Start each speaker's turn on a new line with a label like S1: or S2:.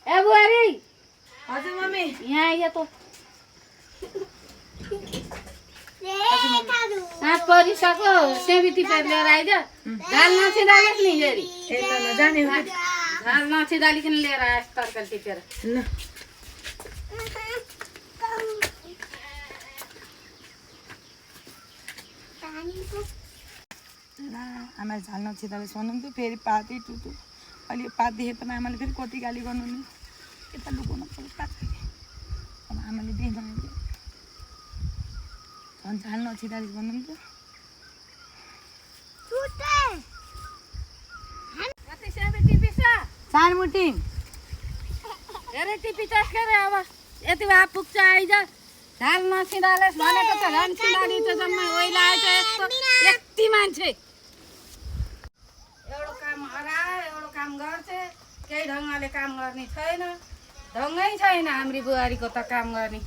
S1: ए बुहारी
S2: हजुर मम्मी
S1: यहाँ आइए तो साँझ परिसक्यो सेवी टिपेर लिएर आइज झाल नछिदालिस् नि फेरि
S2: ए ल ल जाने हो
S1: झाल नछिदालिकन लिएर आएछ तरकारी टिपेर
S2: ल आमाले झाल नछिदालिस् भन्नुहुन्थ्यो फेरि पाती टुटु अहिले पात देखेको आमाले फेरि कति गाली गर्नु नि यता लुकाउनु पर्छ अब आमाले देख्दैन झन् झाल नछिदालिस् भन्नुहुन्थ्यो
S1: कति सेवी टिपिस
S2: चार मुठी
S1: धेरै टिपिछस् के रे अब यति भए पुग्छ आइज झाल नछिदालिस् भनेको त झन् छिदालिन्छ जम्मै ओइलाएछ यस्तो यति मान्छे एउटा काम हराए एउटा काम गर्छ केही ढङ्गले काम गर्ने छैन ढङ्गै छैन हाम्री बुहारीको त काम गर्ने